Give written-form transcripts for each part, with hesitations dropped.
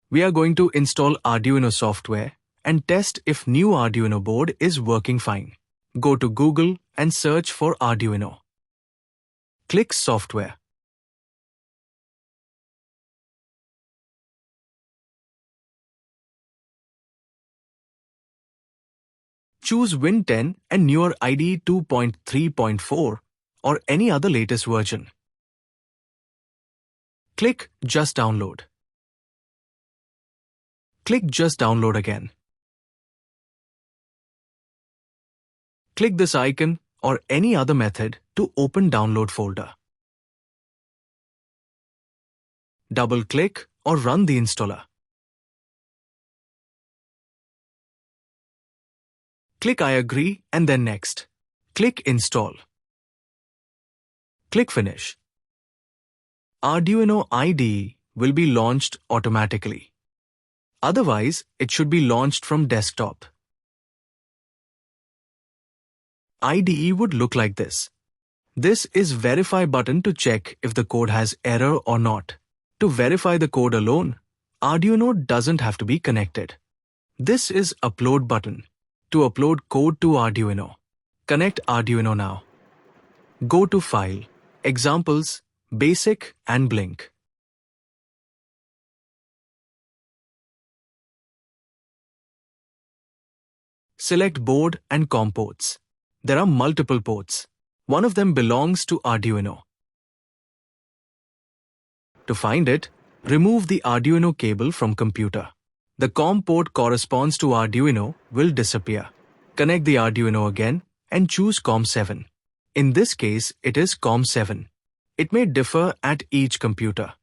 We are going to install Arduino software and test if new Arduino board is working fine. Go to Google and search for Arduino. Click Software. Choose Win 10 and newer IDE 2.3.4 or any other latest version. Click Just Download. Click Just Download again. Click this icon or any other method to open download folder. Double-click or run the installer. Click I agree and then Next. Click Install. Click Finish. Arduino IDE will be launched automatically. Otherwise, it should be launched from desktop. IDE would look like this. This is Verify button to check if the code has error or not. To verify the code alone, Arduino doesn't have to be connected. This is Upload button. To upload code to Arduino, connect Arduino now. Go to File, Examples, Basic and Blink. Select Board and COM ports. There are multiple ports. One of them belongs to Arduino. To find it, remove the Arduino cable from computer. The COM port corresponds to Arduino will disappear. Connect the Arduino again and choose COM7. In this case, it is COM7. It may differ at each computer.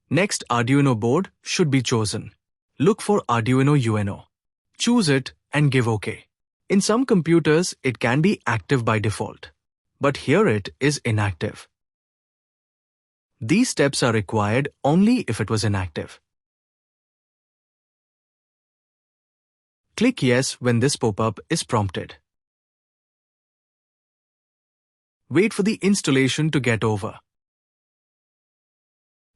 Next Arduino board should be chosen. Look for Arduino UNO. Choose it and give OK. In some computers, it can be active by default, but here it is inactive. These steps are required only if it was inactive. Click Yes when this pop-up is prompted. Wait for the installation to get over.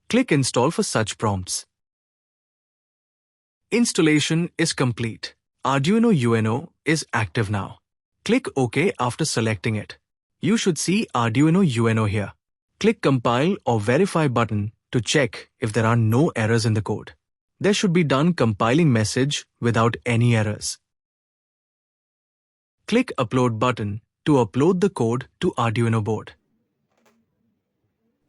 Click Install for such prompts. Installation is complete. Arduino UNO is active now. Click OK after selecting it. You should see Arduino UNO here. Click Compile or Verify button to check if there are no errors in the code. There should be done compiling message without any errors. Click Upload button to upload the code to Arduino board.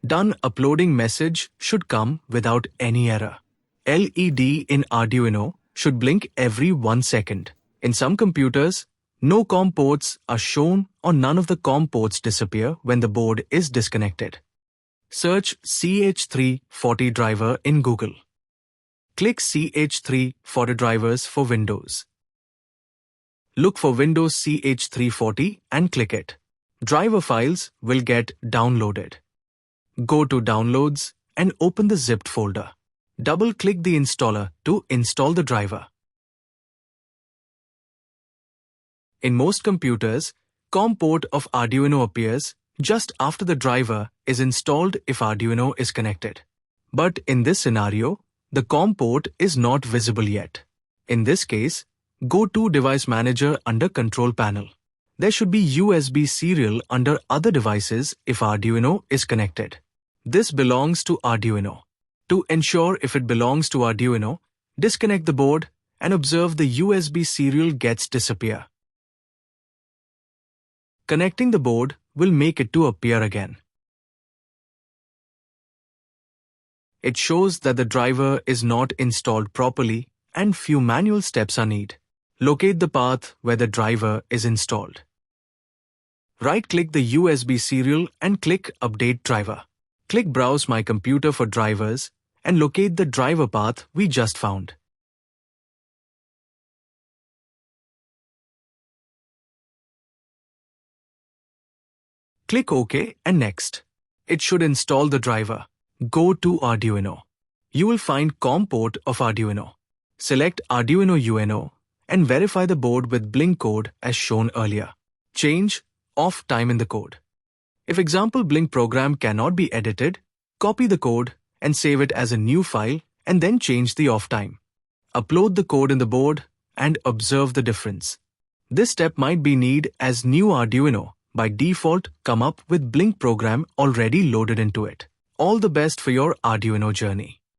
Done uploading message should come without any error. LED in Arduino should blink every 1 second. In some computers, no COM ports are shown or none of the COM ports disappear when the board is disconnected. Search CH340 driver in Google. Click CH340 drivers for Windows. Look for Windows CH340 and click it. Driver files will get downloaded. Go to Downloads and open the zipped folder. Double-click the installer to install the driver. In most computers, COM port of Arduino appears just after the driver is installed if Arduino is connected. But in this scenario, the COM port is not visible yet. In this case, go to Device Manager under Control Panel. There should be USB serial under Other devices if Arduino is connected. This belongs to Arduino. To ensure if it belongs to Arduino, disconnect the board and observe the USB serial gets disappear. Connecting the board will make it to appear again. It shows that the driver is not installed properly and few manual steps are needed. Locate the path where the driver is installed. Right-click the USB serial and click Update Driver. Click Browse My Computer for drivers and locate the driver path we just found. Click OK and Next. It should install the driver. Go to Arduino. You will find COM port of Arduino. Select Arduino UNO and verify the board with Blink code as shown earlier. Change off time in the code. If example Blink program cannot be edited, copy the code and save it as a new file and then change the off time. Upload the code in the board and observe the difference. This step might be needed as new Arduino by default come up with Blink program already loaded into it. All the best for your Arduino journey.